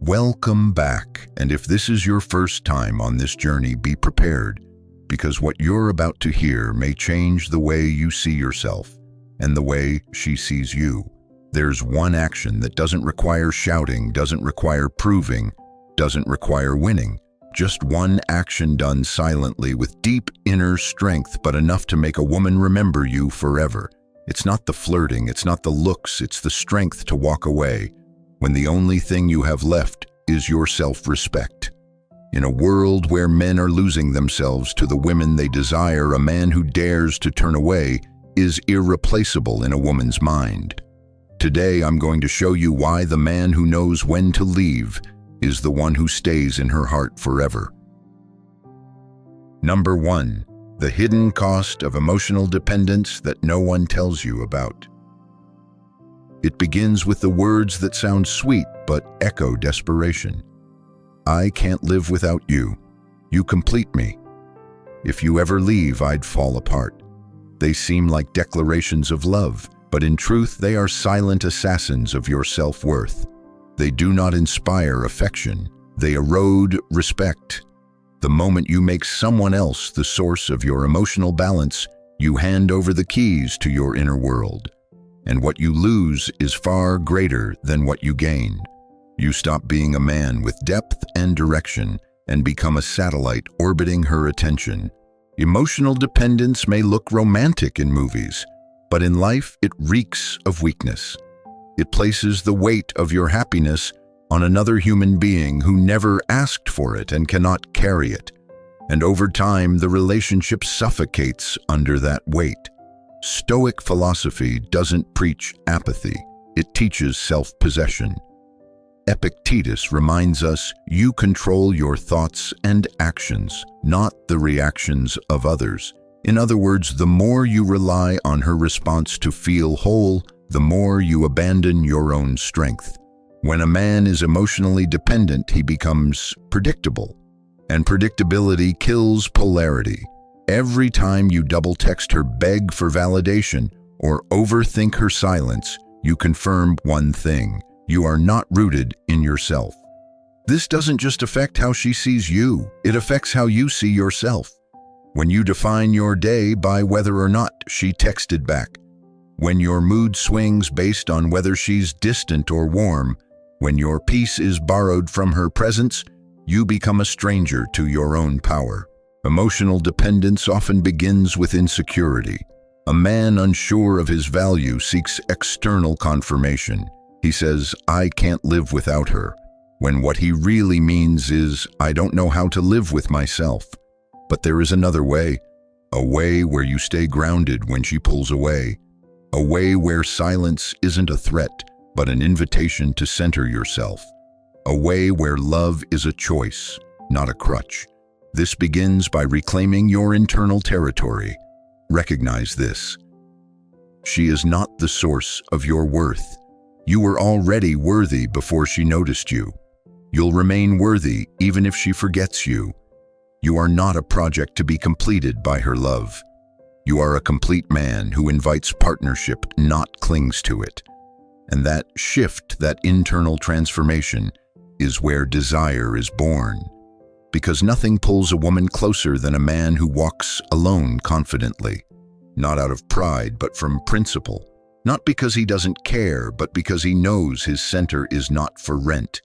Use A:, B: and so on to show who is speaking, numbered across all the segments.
A: Welcome back, and if this is your first time on this journey, be prepared, because what you're about to hear may change the way you see yourself and the way she sees you. There's one action that doesn't require shouting, doesn't require proving, doesn't require winning. Just one action done silently with deep inner strength, but enough to make a woman remember you forever. It's not the flirting, it's not the looks, it's the strength to walk away when the only thing you have left is your self-respect. In a world where men are losing themselves to the women they desire, a man who dares to turn away is irreplaceable in a woman's mind. Today, I'm going to show you why the man who knows when to leave is the one who stays in her heart forever. Number 1. The hidden cost of emotional dependence that no one tells you about. It begins with the words that sound sweet but echo desperation. I can't live without you. You complete me. If you ever leave, I'd fall apart. They seem like declarations of love, but in truth, they are silent assassins of your self-worth. They do not inspire affection. They erode respect. The moment you make someone else the source of your emotional balance, you hand over the keys to your inner world. And what you lose is far greater than what you gain. You stop being a man with depth and direction and become a satellite orbiting her attention. Emotional dependence may look romantic in movies, but in life it reeks of weakness. It places the weight of your happiness on another human being who never asked for it and cannot carry it. And over time, the relationship suffocates under that weight. Stoic philosophy doesn't preach apathy, it teaches self-possession. Epictetus reminds us, you control your thoughts and actions, not the reactions of others. In other words, the more you rely on her response to feel whole, the more you abandon your own strength. When a man is emotionally dependent, he becomes predictable, and predictability kills polarity. Every time you double-text her, beg for validation, or overthink her silence, you confirm one thing: you are not rooted in yourself. This doesn't just affect how she sees you, it affects how you see yourself. When you define your day by whether or not she texted back, when your mood swings based on whether she's distant or warm, when your peace is borrowed from her presence, you become a stranger to your own power. Emotional dependence often begins with insecurity. A man unsure of his value seeks external confirmation. He says, I can't live without her, when what he really means is, I don't know how to live with myself. But there is another way, a way where you stay grounded when she pulls away, a way where silence isn't a threat, but an invitation to center yourself, a way where love is a choice, not a crutch. This begins by reclaiming your internal territory. Recognize this. She is not the source of your worth. You were already worthy before she noticed you. You'll remain worthy even if she forgets you. You are not a project to be completed by her love. You are a complete man who invites partnership, not clings to it. And that shift, that internal transformation, is where desire is born. Because nothing pulls a woman closer than a man who walks alone confidently, not out of pride, but from principle. Not because he doesn't care, but because he knows his center is not for rent.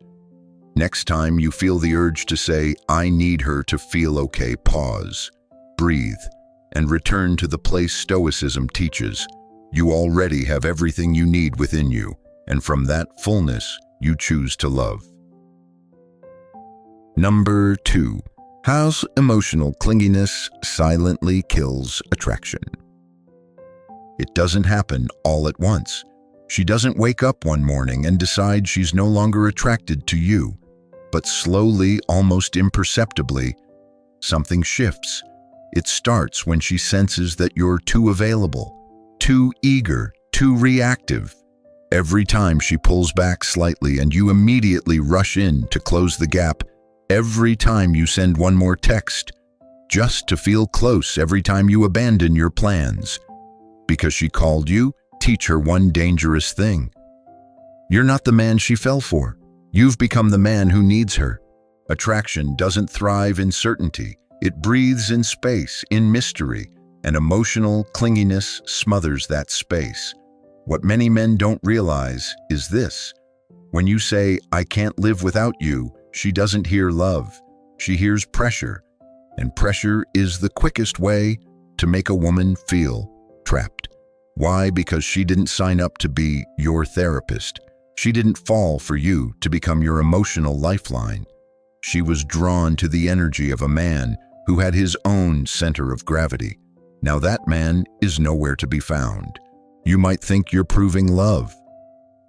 A: Next time you feel the urge to say, I need her to feel okay, pause, breathe, and return to the place Stoicism teaches. You already have everything you need within you, and from that fullness, you choose to love. Number 2. How emotional clinginess silently kills attraction. It doesn't happen all at once. She doesn't wake up one morning and decide she's no longer attracted to you. But slowly, almost imperceptibly, something shifts. It starts when she senses that you're too available, too eager, too reactive. Every time she pulls back slightly and you immediately rush in to close the gap. Every time you send one more text, just to feel close. Every time you abandon your plans. Because she called you, teach her one dangerous thing. You're not the man she fell for. You've become the man who needs her. Attraction doesn't thrive in certainty. It breathes in space, in mystery, and emotional clinginess smothers that space. What many men don't realize is this. When you say, "I can't live without you," she doesn't hear love. She hears pressure. And pressure is the quickest way to make a woman feel trapped. Why? Because she didn't sign up to be your therapist. She didn't fall for you to become your emotional lifeline. She was drawn to the energy of a man who had his own center of gravity. Now that man is nowhere to be found. You might think you're proving love,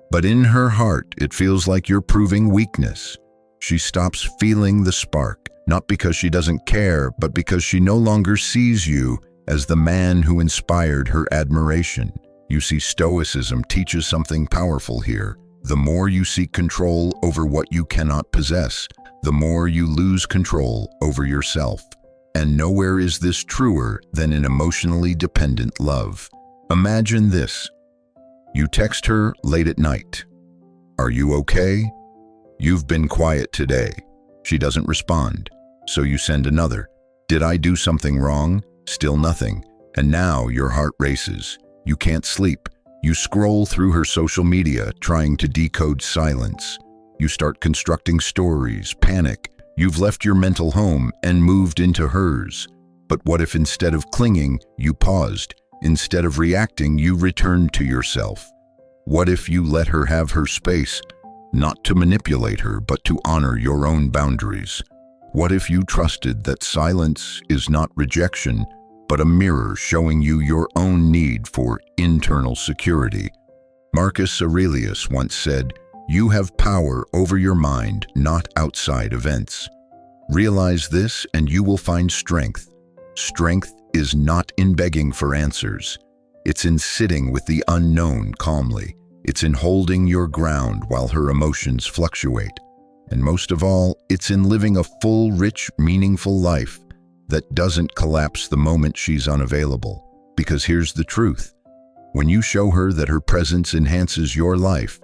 A: but in her heart, it feels like you're proving weakness. She stops feeling the spark, not because she doesn't care, but because she no longer sees you as the man who inspired her admiration. You see, Stoicism teaches something powerful here. The more you seek control over what you cannot possess, the more you lose control over yourself. And nowhere is this truer than in emotionally dependent love. Imagine this. You text her late at night. "Are you okay? You've been quiet today." She doesn't respond. So you send another. "Did I do something wrong?" Still nothing. And now your heart races. You can't sleep. You scroll through her social media, trying to decode silence. You start constructing stories, panic. You've left your mental home and moved into hers. But what if instead of clinging, you paused? Instead of reacting, you returned to yourself? What if you let her have her space, not to manipulate her, but to honor your own boundaries? What if you trusted that silence is not rejection, but a mirror showing you your own need for internal security? Marcus Aurelius once said, "You have power over your mind, not outside events." Realize this and you will find strength. Strength is not in begging for answers. It's in sitting with the unknown calmly. It's in holding your ground while her emotions fluctuate. And most of all, it's in living a full, rich, meaningful life that doesn't collapse the moment she's unavailable. Because here's the truth. When you show her that her presence enhances your life,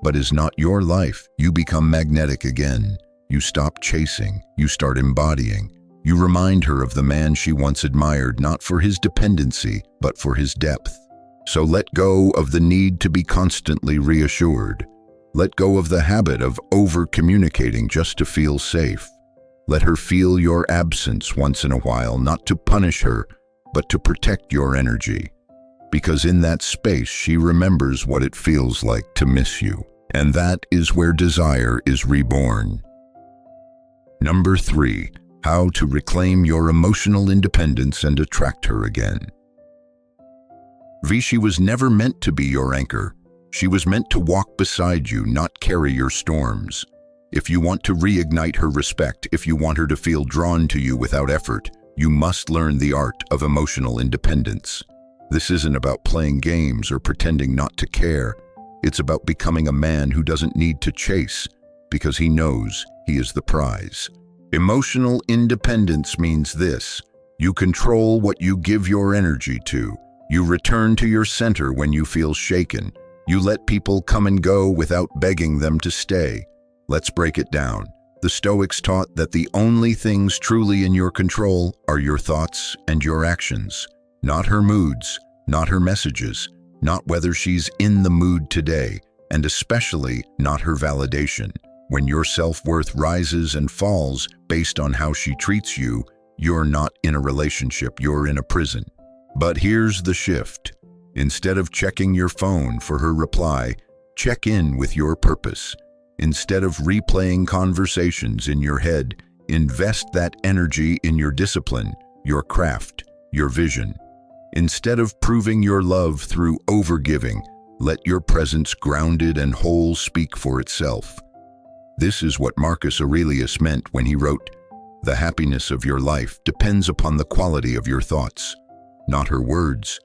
A: but is not your life, you become magnetic again. You stop chasing, you start embodying. You remind her of the man she once admired, not for his dependency, but for his depth. So let go of the need to be constantly reassured. Let go of the habit of over-communicating just to feel safe. Let her feel your absence once in a while, not to punish her, but to protect your energy. Because in that space, she remembers what it feels like to miss you. And that is where desire is reborn. Number 3, how to reclaim your emotional independence and attract her again. She was never meant to be your anchor. She was meant to walk beside you, not carry your storms. If you want to reignite her respect, if you want her to feel drawn to you without effort, you must learn the art of emotional independence. This isn't about playing games or pretending not to care. It's about becoming a man who doesn't need to chase, because he knows he is the prize. Emotional independence means this: you control what you give your energy to. You return to your center when you feel shaken. You let people come and go without begging them to stay. Let's break it down. The Stoics taught that the only things truly in your control are your thoughts and your actions. Not her moods, not her messages, not whether she's in the mood today, and especially not her validation. When your self-worth rises and falls based on how she treats you, you're not in a relationship, you're in a prison. But here's the shift. Instead of checking your phone for her reply, check in with your purpose. Instead of replaying conversations in your head, invest that energy in your discipline, your craft, your vision. Instead of proving your love through overgiving, let your presence grounded and whole speak for itself. This is what Marcus Aurelius meant when he wrote, "The happiness of your life depends upon the quality of your thoughts." Not her words,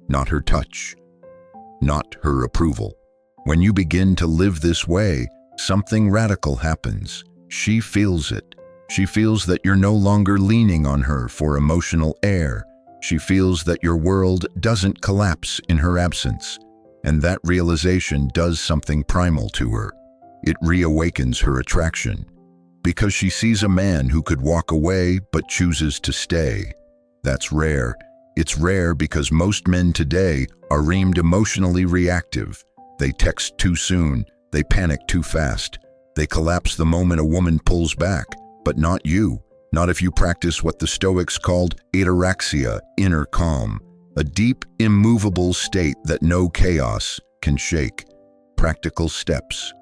A: not her touch, not her approval. When you begin to live this way, something radical happens. She feels it. She feels that you're no longer leaning on her for emotional air. She feels that your world doesn't collapse in her absence. And that realization does something primal to her. It reawakens her attraction. Because she sees a man who could walk away but chooses to stay. That's rare. It's rare because most men today are deemed emotionally reactive. They text too soon. They panic too fast. They collapse the moment a woman pulls back. But not you. Not if you practice what the Stoics called ataraxia, inner calm, a deep, immovable state that no chaos can shake. Practical steps.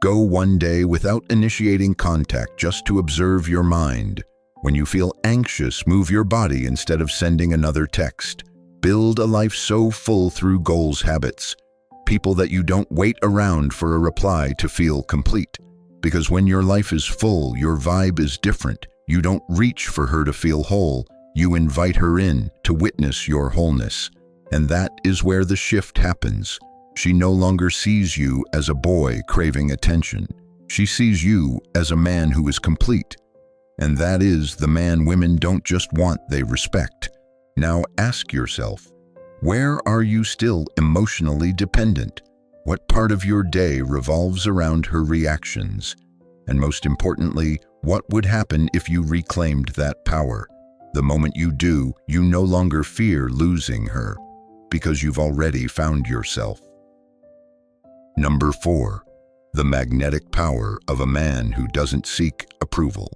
A: Go one day without initiating contact just to observe your mind. When you feel anxious, move your body instead of sending another text. Build a life so full through goals, habits. People that you don't wait around for a reply to feel complete. Because when your life is full, your vibe is different. You don't reach for her to feel whole. You invite her in to witness your wholeness. And that is where the shift happens. She no longer sees you as a boy craving attention. She sees you as a man who is complete. And that is the man women don't just want, they respect. Now ask yourself, where are you still emotionally dependent? What part of your day revolves around her reactions? And most importantly, what would happen if you reclaimed that power? The moment you do, you no longer fear losing her, because you've already found yourself. Number 4, the magnetic power of a man who doesn't seek approval.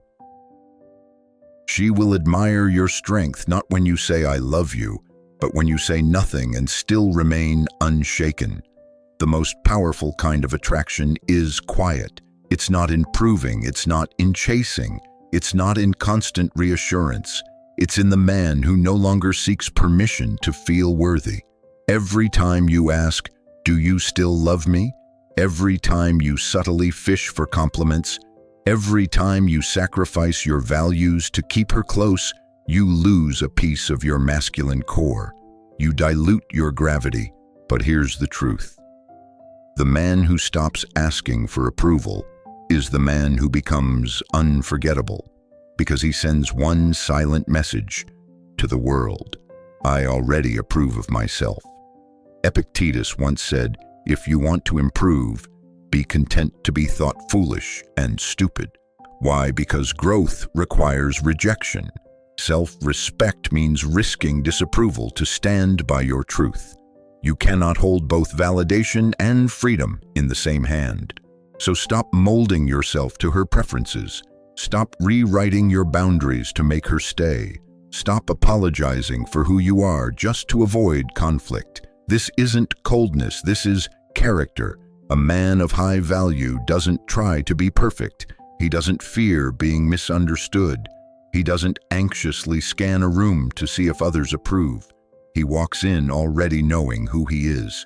A: She will admire your strength not when you say "I love you," but when you say nothing and still remain unshaken. The most powerful kind of attraction is quiet. It's not in proving, it's not in chasing, it's not in constant reassurance. It's in the man who no longer seeks permission to feel worthy. Every time you ask, "Do you still love me?" Every time you subtly fish for compliments, every time you sacrifice your values to keep her close, you lose a piece of your masculine core. You dilute your gravity. But here's the truth. The man who stops asking for approval is the man who becomes unforgettable, because he sends one silent message to the world: I already approve of myself. Epictetus once said, if you want to improve, be content to be thought foolish and stupid. Why? Because growth requires rejection. Self-respect means risking disapproval to stand by your truth. You cannot hold both validation and freedom in the same hand. So stop molding yourself to her preferences. Stop rewriting your boundaries to make her stay. Stop apologizing for who you are just to avoid conflict. This isn't coldness, this is character. A man of high value doesn't try to be perfect. He doesn't fear being misunderstood. He doesn't anxiously scan a room to see if others approve. He walks in already knowing who he is.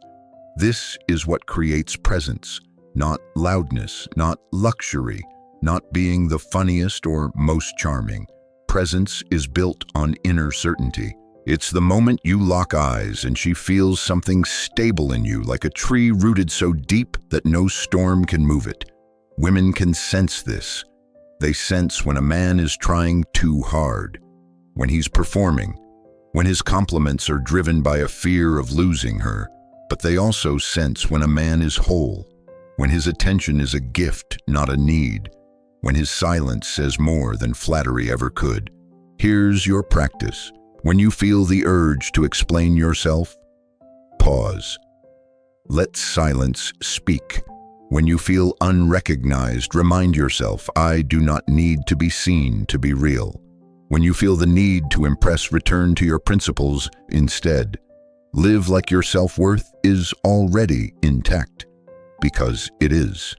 A: This is what creates presence, not loudness, not luxury, not being the funniest or most charming. Presence is built on inner certainty. It's the moment you lock eyes and she feels something stable in you, like a tree rooted so deep that no storm can move it. Women can sense this. They sense when a man is trying too hard, when he's performing, when his compliments are driven by a fear of losing her. But they also sense when a man is whole, when his attention is a gift, not a need, when his silence says more than flattery ever could. Here's your practice. When you feel the urge to explain yourself, pause. Let silence speak. When you feel unrecognized, remind yourself, I do not need to be seen to be real. When you feel the need to impress, return to your principles instead. Live like your self-worth is already intact, because it is.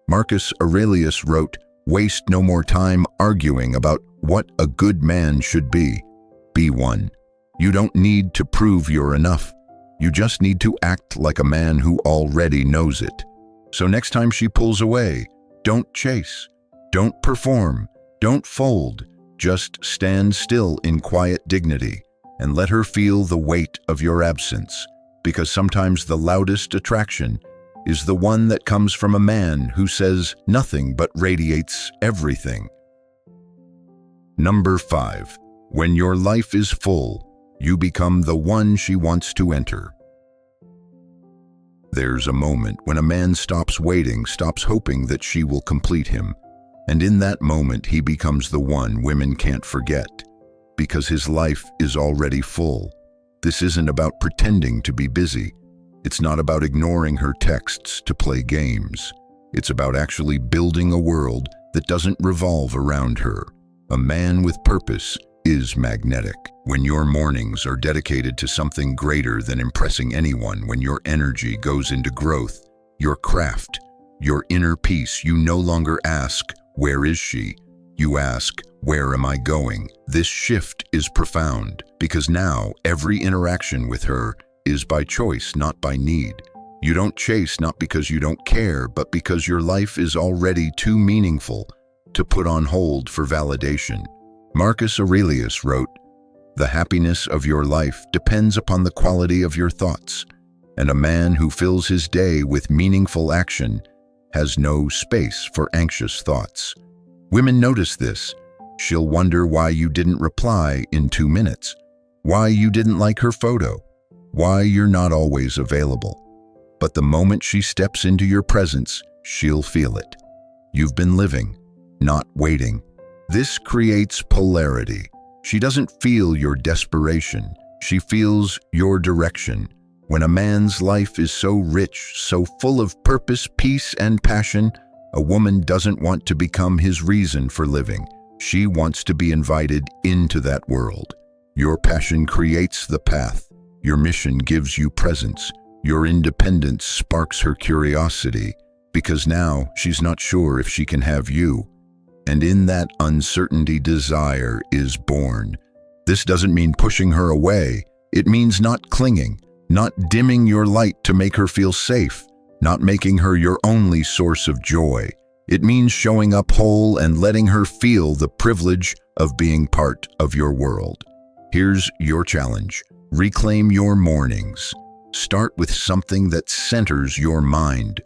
A: Marcus Aurelius wrote, waste no more time arguing about what a good man should be. Be one. You don't need to prove you're enough. You just need to act like a man who already knows it. So next time she pulls away, don't chase, don't perform, don't fold. Just stand still in quiet dignity and let her feel the weight of your absence, because sometimes the loudest attraction is the one that comes from a man who says nothing but radiates everything. Number 5. When your life is full, you become the one she wants to enter. There's a moment when a man stops waiting, stops hoping that she will complete him. And in that moment, he becomes the one women can't forget, because his life is already full. This isn't about pretending to be busy. It's not about ignoring her texts to play games. It's about actually building a world that doesn't revolve around her. A man with purpose is magnetic. When your mornings are dedicated to something greater than impressing anyone, when your energy goes into growth, your craft, your inner peace, you no longer ask, "Where is she?" You ask, "Where am I going?" This shift is profound, because now every interaction with her is by choice, not by need. You don't chase not because you don't care, but because your life is already too meaningful to put on hold for validation. Marcus Aurelius wrote, "The happiness of your life depends upon the quality of your thoughts, and a man who fills his day with meaningful action has no space for anxious thoughts." Women notice this. She'll wonder why you didn't reply in 2 minutes, why you didn't like her photo, why you're not always available. But the moment she steps into your presence, she'll feel it. You've been living, not waiting. This creates polarity. She doesn't feel your desperation. She feels your direction. When a man's life is so rich, so full of purpose, peace, and passion, a woman doesn't want to become his reason for living. She wants to be invited into that world. Your passion creates the path. Your mission gives you presence. Your independence sparks her curiosity, because now she's not sure if she can have you. And in that uncertainty, desire is born. This doesn't mean pushing her away. It means not clinging, not dimming your light to make her feel safe, not making her your only source of joy. It means showing up whole and letting her feel the privilege of being part of your world. Here's your challenge. Reclaim your mornings. Start with something that centers your mind.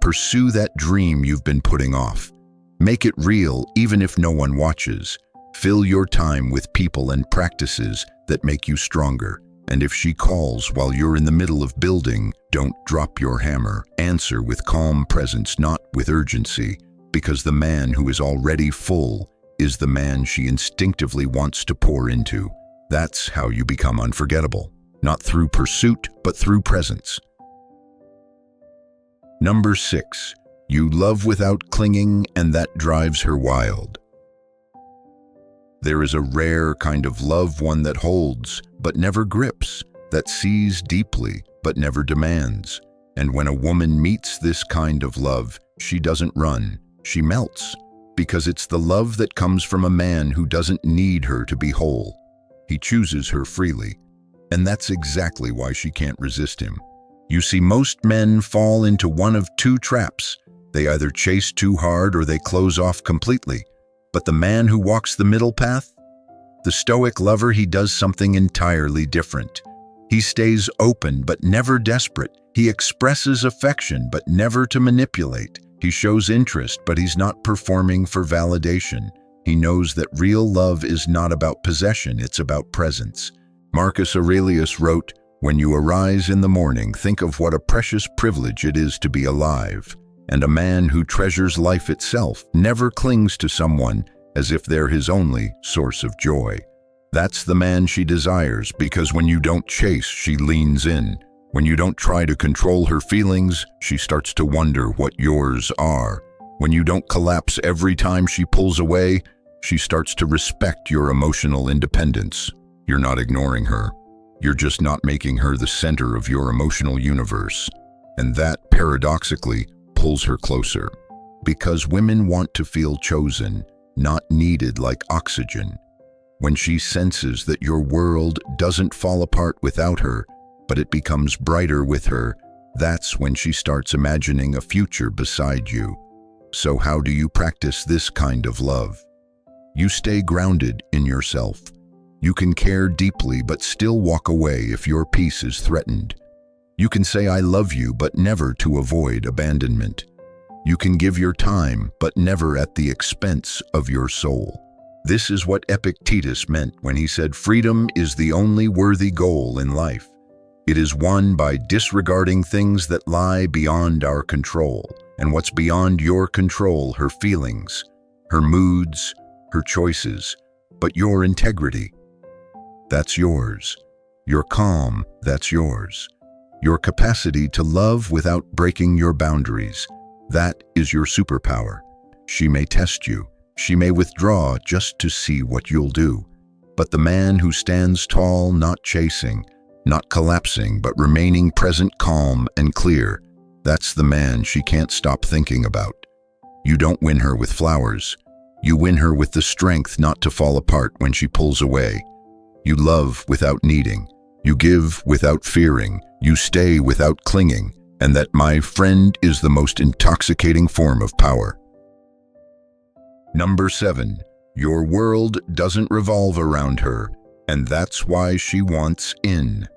A: Pursue that dream you've been putting off. Make it real even if no one watches. Fill your time with people and practices that make you stronger. And if she calls while you're in the middle of building, don't drop your hammer. Answer with calm presence, not with urgency, because the man who is already full is the man she instinctively wants to pour into. That's how you become unforgettable, not through pursuit, but through presence. Number 6, you love without clinging, and that drives her wild. There is a rare kind of love, one that holds, but never grips, that sees deeply, but never demands. And when a woman meets this kind of love, she doesn't run, she melts, because it's the love that comes from a man who doesn't need her to be whole. He chooses her freely, and that's exactly why she can't resist him. You see, most men fall into one of 2 traps. They either chase too hard or they close off completely. But the man who walks the middle path, the Stoic lover, he does something entirely different. He stays open but never desperate. He expresses affection but never to manipulate. He shows interest, but he's not performing for validation. He knows that real love is not about possession, it's about presence. Marcus Aurelius wrote, "When you arise in the morning, think of what a precious privilege it is to be alive." And a man who treasures life itself never clings to someone as if they're his only source of joy. That's the man she desires, because when you don't chase, she leans in. When you don't try to control her feelings, she starts to wonder what yours are. When you don't collapse every time she pulls away, she starts to respect your emotional independence. You're not ignoring her. You're just not making her the center of your emotional universe. And that, paradoxically, pulls her closer. Because women want to feel chosen, not needed like oxygen. When she senses that your world doesn't fall apart without her, but it becomes brighter with her, that's when she starts imagining a future beside you. So how do you practice this kind of love? You stay grounded in yourself. You can care deeply but still walk away if your peace is threatened. You can say "I love you" but never to avoid abandonment. You can give your time but never at the expense of your soul. This is what Epictetus meant when he said freedom is the only worthy goal in life. It is won by disregarding things that lie beyond our control. And what's beyond your control, her feelings, her moods, her choices, but your integrity, that's yours. Your calm, that's yours. Your capacity to love without breaking your boundaries, that is your superpower. She may test you. She may withdraw just to see what you'll do. But the man who stands tall, not chasing, not collapsing, but remaining present, calm, and clear, that's the man she can't stop thinking about. You don't win her with flowers. You win her with the strength not to fall apart when she pulls away. You love without needing. You give without fearing. You stay without clinging. And that, my friend, is the most intoxicating form of power. Number 7. Your world doesn't revolve around her, and that's why she wants in.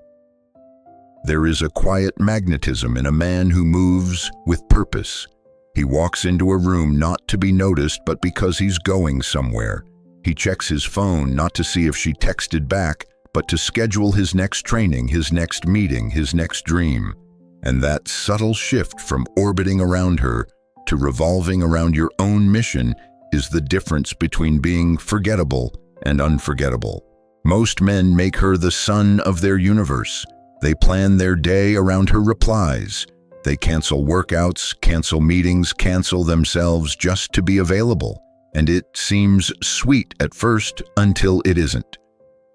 A: There is a quiet magnetism in a man who moves with purpose. He walks into a room not to be noticed, but because he's going somewhere. He checks his phone not to see if she texted back, but to schedule his next training, his next meeting, his next dream. And that subtle shift from orbiting around her to revolving around your own mission is the difference between being forgettable and unforgettable. Most men make her the sun of their universe. They plan their day around her replies. They cancel workouts, cancel meetings, cancel themselves just to be available. And it seems sweet at first until it isn't.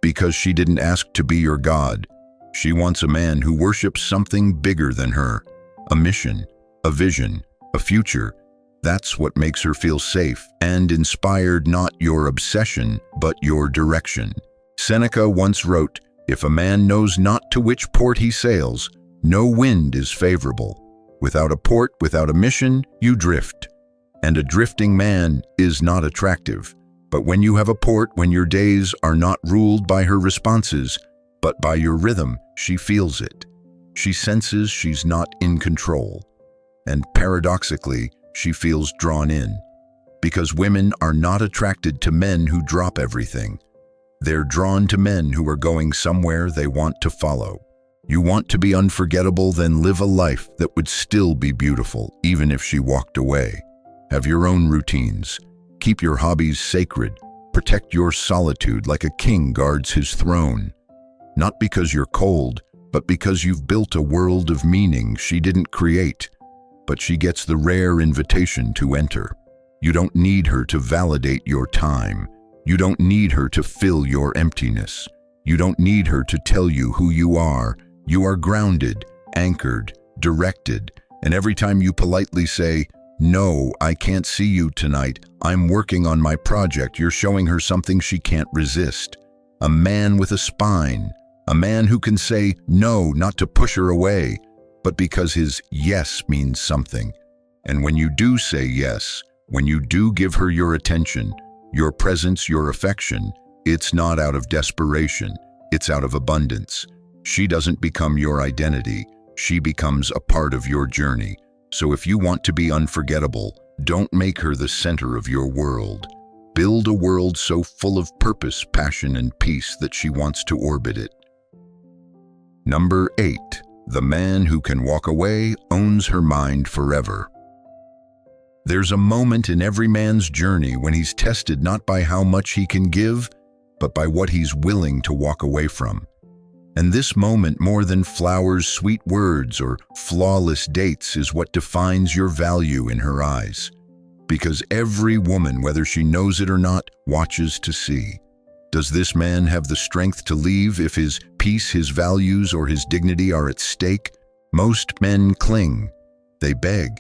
A: Because she didn't ask to be your god. She wants a man who worships something bigger than her. A mission, a vision, a future. That's what makes her feel safe and inspired, not your obsession, but your direction. Seneca once wrote, "If a man knows not to which port he sails, no wind is favorable. Without a port, without a mission, you drift. And a drifting man is not attractive. But when you have a port, when your days are not ruled by her responses, but by your rhythm, she feels it. She senses she's not in control. And paradoxically, she feels drawn in. Because women are not attracted to men who drop everything. They're drawn to men who are going somewhere they want to follow. You want to be unforgettable, then live a life that would still be beautiful, even if she walked away. Have your own routines. Keep your hobbies sacred. Protect your solitude like a king guards his throne. Not because you're cold, but because you've built a world of meaning she didn't create, but she gets the rare invitation to enter. You don't need her to validate your time. You don't need her to fill your emptiness. You don't need her to tell you who you are. You are grounded, anchored, directed, and every time you politely say, "No, I can't see you tonight. I'm working on my project," you're showing her something she can't resist. A man with a spine. A man who can say no, not to push her away, but because his yes means something. And when you do say yes, when you do give her your attention, your presence, your affection, it's not out of desperation, it's out of abundance. She doesn't become your identity, she becomes a part of your journey. So if you want to be unforgettable, don't make her the center of your world. Build a world so full of purpose, passion, and peace that she wants to orbit it. Number 8. The man who can walk away owns her mind forever. There's a moment in every man's journey when he's tested not by how much he can give, but by what he's willing to walk away from. And this moment, more than flowers, sweet words, or flawless dates, is what defines your value in her eyes. Because every woman, whether she knows it or not, watches to see. Does this man have the strength to leave if his peace, his values, or his dignity are at stake? Most men cling. They beg.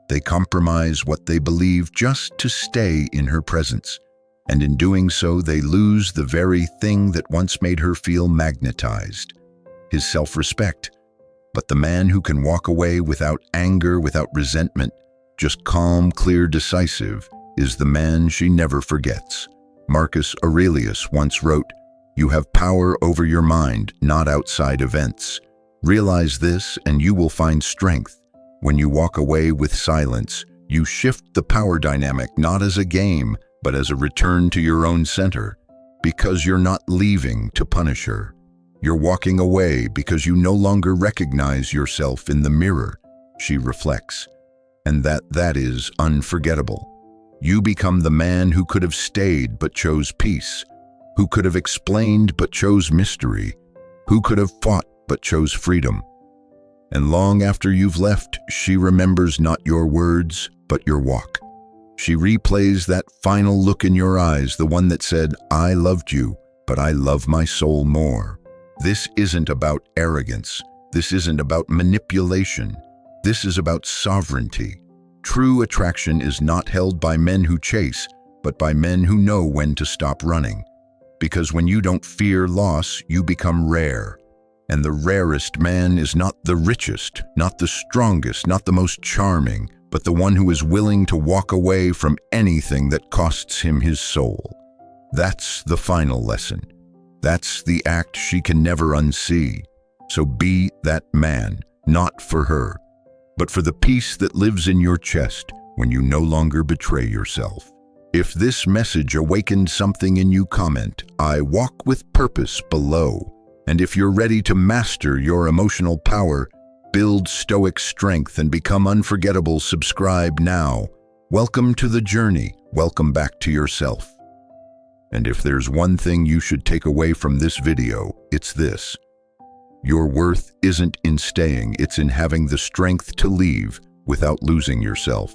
A: They compromise what they believe just to stay in her presence. And in doing so, they lose the very thing that once made her feel magnetized, his self-respect. But the man who can walk away without anger, without resentment, just calm, clear, decisive, is the man she never forgets. Marcus Aurelius once wrote, "You have power over your mind, not outside events. Realize this and you will find strength. When you walk away with silence, you shift the power dynamic not as a game, but as a return to your own center, because you're not leaving to punish her. You're walking away because you no longer recognize yourself in the mirror, she reflects, and that is unforgettable. You become the man who could have stayed but chose peace, who could have explained but chose mystery, who could have fought but chose freedom. And long after you've left, she remembers not your words, but your walk. She replays that final look in your eyes, the one that said, "I loved you, but I love my soul more." This isn't about arrogance. This isn't about manipulation. This is about sovereignty. True attraction is not held by men who chase, but by men who know when to stop running. Because when you don't fear loss, you become rare. And the rarest man is not the richest, not the strongest, not the most charming, but the one who is willing to walk away from anything that costs him his soul. That's the final lesson. That's the act she can never unsee. So be that man, not for her, but for the peace that lives in your chest when you no longer betray yourself. If this message awakened something in you, comment, "I walk with purpose" below. And if you're ready to master your emotional power, build Stoic strength, and become unforgettable, subscribe now. Welcome to the journey. Welcome back to yourself. And if there's one thing you should take away from this video, it's this. Your worth isn't in staying, it's in having the strength to leave without losing yourself.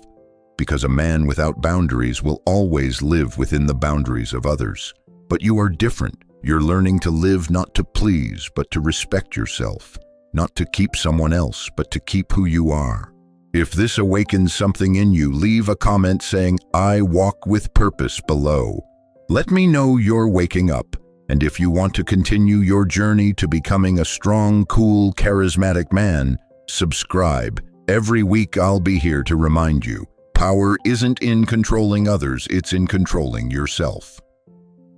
A: Because a man without boundaries will always live within the boundaries of others. But you are different. You're learning to live not to please, but to respect yourself. Not to keep someone else, but to keep who you are. If this awakens something in you, leave a comment saying, "I walk with purpose" below. Let me know you're waking up. And if you want to continue your journey to becoming a strong, cool, charismatic man, subscribe. Every week I'll be here to remind you, power isn't in controlling others, it's in controlling yourself.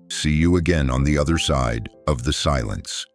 A: See you again on the other side of the silence.